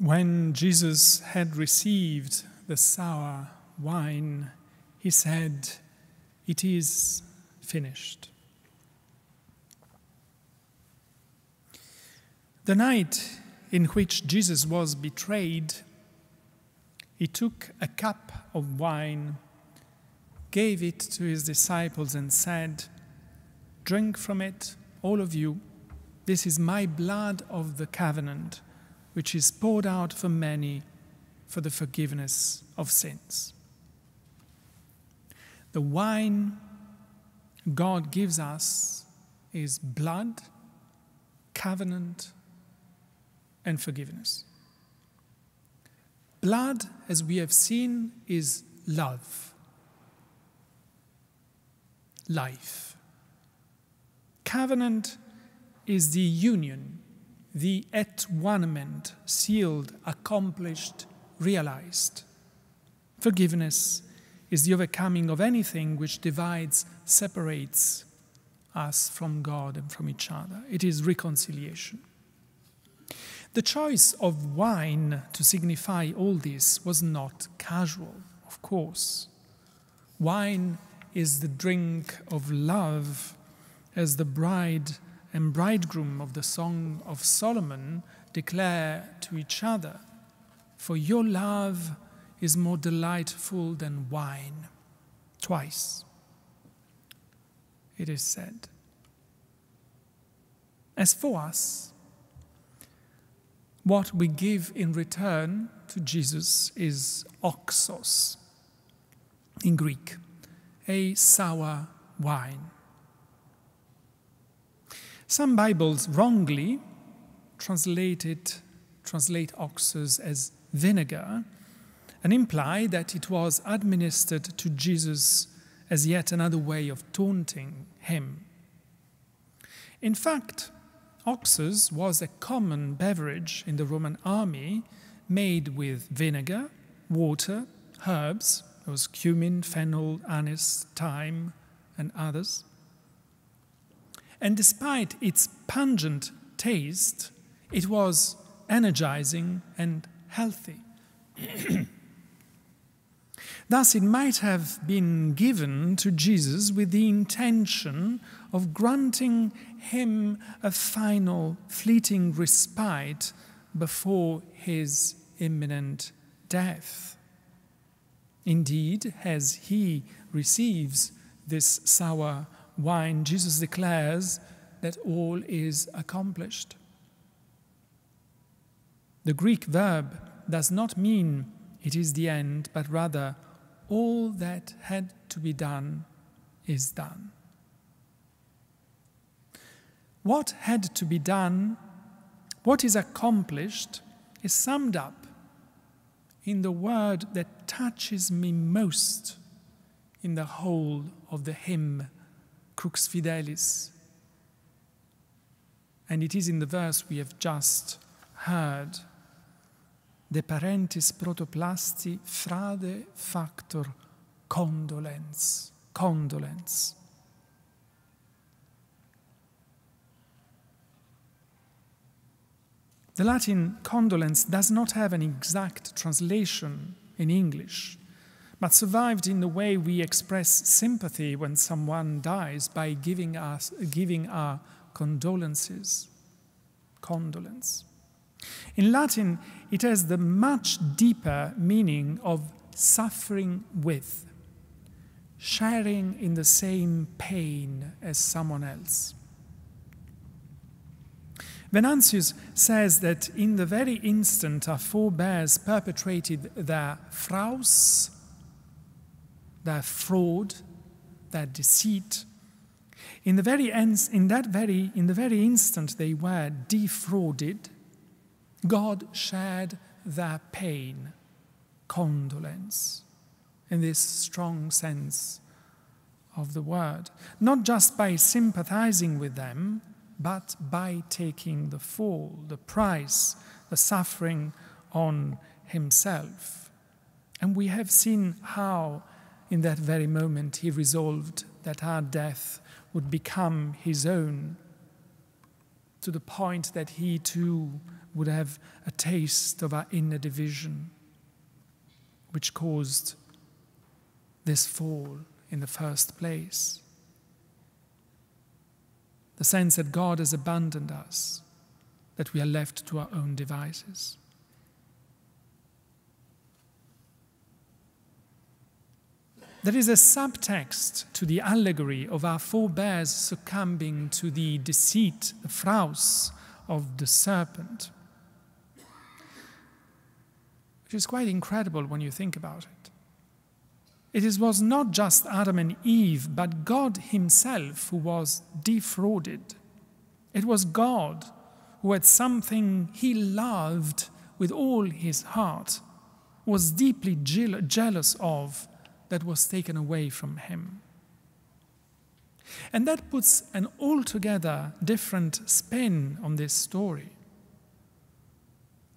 When Jesus had received the sour wine, he said, "It is finished." The night in which Jesus was betrayed, he took a cup of wine, gave it to his disciples and said, "Drink from it, all of you. This is my blood of the covenant, which is poured out for many for the forgiveness of sins." The wine God gives us is blood, covenant, and forgiveness. Blood, as we have seen, is love, life. Covenant is the union, the at-one-ment, sealed, accomplished, realized. Forgiveness is the overcoming of anything which divides, separates us from God and from each other. It is reconciliation. The choice of wine to signify all this was not casual, of course. Wine is the drink of love, as the bride and bridegroom of the Song of Solomon declare to each other, "For your love is more delightful than wine." Twice it is said. As for us, what we give in return to Jesus is oxos, in Greek, a sour wine. Some Bibles wrongly translate oxos as vinegar and imply that it was administered to Jesus as yet another way of taunting him. In fact, oxos was a common beverage in the Roman army, made with vinegar, water, herbs. There was cumin, fennel, anise, thyme, and others. And despite its pungent taste, it was energizing and healthy. Thus, it might have been given to Jesus with the intention of granting him a final, fleeting respite before his imminent death. Indeed, as he receives this sour wine, Jesus declares that all is accomplished. The Greek verb does not mean it is the end, but rather all that had to be done is done. What had to be done, what is accomplished, is summed up in the word that touches me most in the whole of the hymn Crux Fidelis. And it is in the verse we have just heard. De parentis protoplasti frade factor condolens. Condolens. The Latin condolens does not have an exact translation in English, but survived in the way we express sympathy when someone dies by giving our condolences. Condolence. In Latin, it has the much deeper meaning of suffering with, sharing in the same pain as someone else. Venantius says that in the very instant our forebears perpetrated their fraus, their fraud, their deceit, in the very instant they were defrauded, God shared their pain, condolence, in this strong sense of the word, not just by sympathizing with them, but by taking the fall, the price, the suffering on himself. And we have seen how, in that very moment, he resolved that our death would become his own, to the point that he too would have a taste of our inner division, which caused this fall in the first place. The sense that God has abandoned us, that we are left to our own devices. There is a subtext to the allegory of our forebears succumbing to the deceit, the frowns of the serpent, which is quite incredible when you think about it. It was not just Adam and Eve, but God himself who was defrauded. It was God who had something he loved with all his heart, was deeply jealous of, that was taken away from him. And that puts an altogether different spin on this story.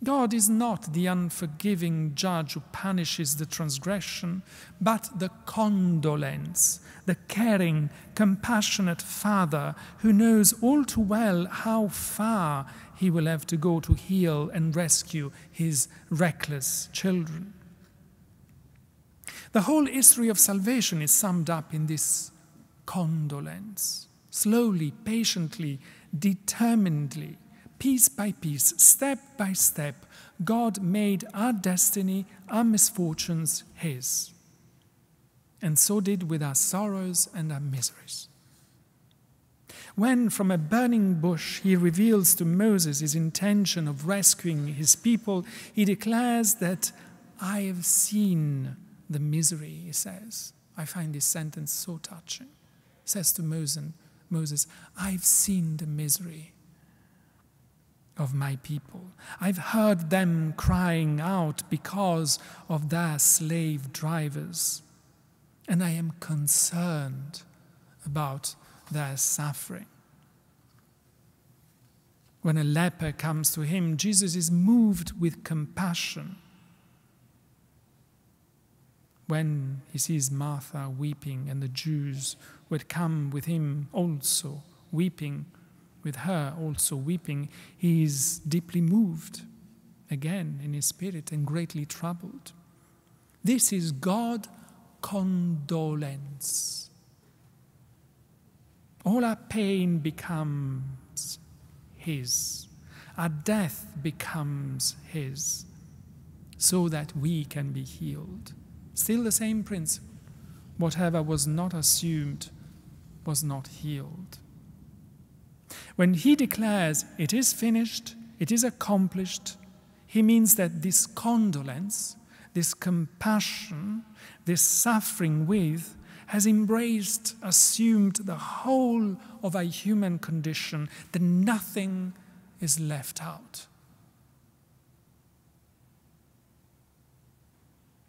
God is not the unforgiving judge who punishes the transgression, but the condolens, the caring, compassionate Father who knows all too well how far he will have to go to heal and rescue his reckless children. The whole history of salvation is summed up in this condolence. Slowly, patiently, determinedly, piece by piece, step by step, God made our destiny, our misfortunes his. And so did with our sorrows and our miseries. When from a burning bush he reveals to Moses his intention of rescuing his people, he declares that I have seen the misery, he says. I find this sentence so touching. He says to Moses, I've seen the misery of my people. I've heard them crying out because of their slave drivers, and I am concerned about their suffering. When a leper comes to him, Jesus is moved with compassion. When he sees Martha weeping and the Jews who had come with him also weeping, with her also weeping, he is deeply moved again in his spirit and greatly troubled. This is God condolence. All our pain becomes his. Our death becomes his, so that we can be healed. Still the same principle. Whatever was not assumed was not healed. When he declares it is finished, it is accomplished, he means that this condolence, this compassion, this suffering with, has embraced, assumed the whole of our human condition, that nothing is left out.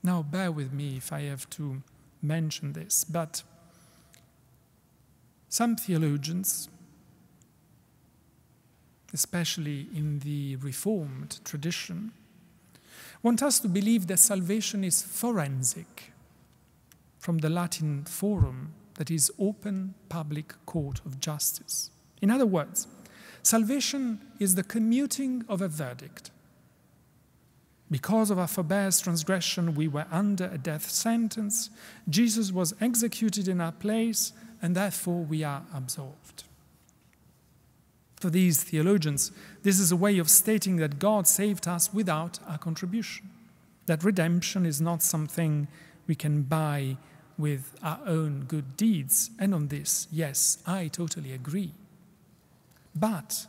Now, bear with me if I have to mention this, but some theologians, especially in the Reformed tradition, want us to believe that salvation is forensic, from the Latin forum, that is open public court of justice. In other words, salvation is the commuting of a verdict. Because of our forebears' transgression, we were under a death sentence. Jesus was executed in our place, and therefore we are absolved. For these theologians, this is a way of stating that God saved us without our contribution, that redemption is not something we can buy with our own good deeds. And on this, yes, I totally agree. But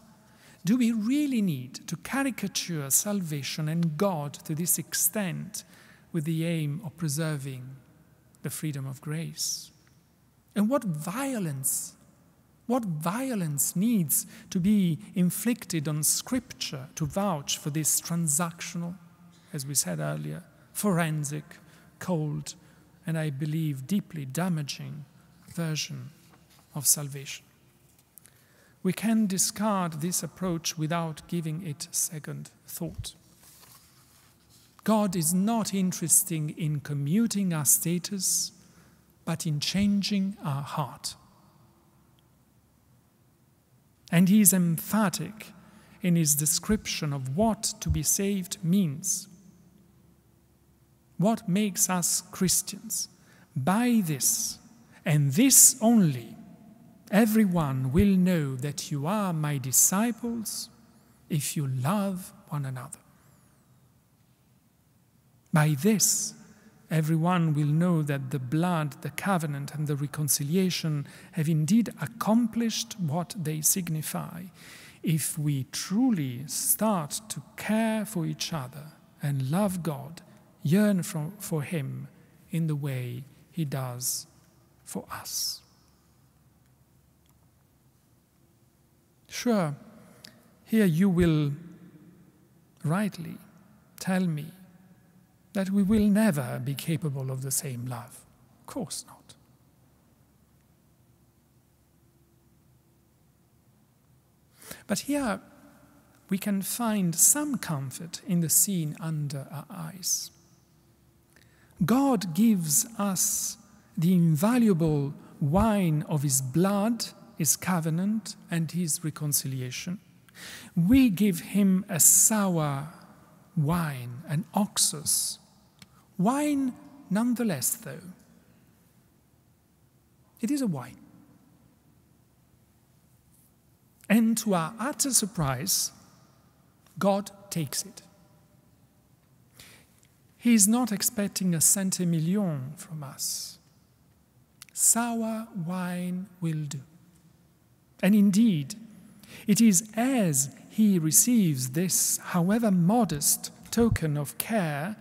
do we really need to caricature salvation and God to this extent with the aim of preserving the freedom of grace? And what violence needs to be inflicted on Scripture to vouch for this transactional, as we said earlier, forensic, cold, and I believe deeply damaging version of salvation? We can discard this approach without giving it second thought. God is not interested in commuting our status, but in changing our heart. And he is emphatic in his description of what to be saved means. What makes us Christians? By this, and this only, everyone will know that you are my disciples if you love one another. By this, everyone will know that the blood, the covenant, and the reconciliation have indeed accomplished what they signify, if we truly start to care for each other and love God, yearn for Him in the way He does for us. Sure, here you will rightly tell me that we will never be capable of the same love. Of course not. But here we can find some comfort in the scene under our eyes. God gives us the invaluable wine of His blood, His covenant, and His reconciliation. We give Him a sour wine, an oxus. Wine nonetheless, though. It is a wine. And to our utter surprise, God takes it. He is not expecting a centimillion from us. Sour wine will do. And indeed, it is as He receives this, however modest, token of care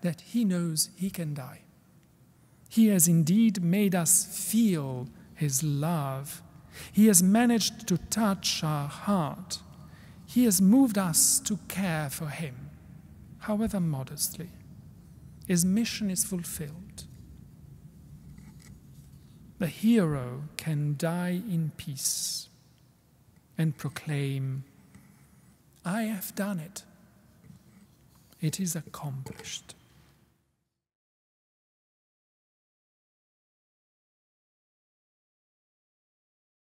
that He knows He can die. He has indeed made us feel His love. He has managed to touch our heart. He has moved us to care for Him, however modestly. His mission is fulfilled. The hero can die in peace and proclaim, I have done it. It is accomplished.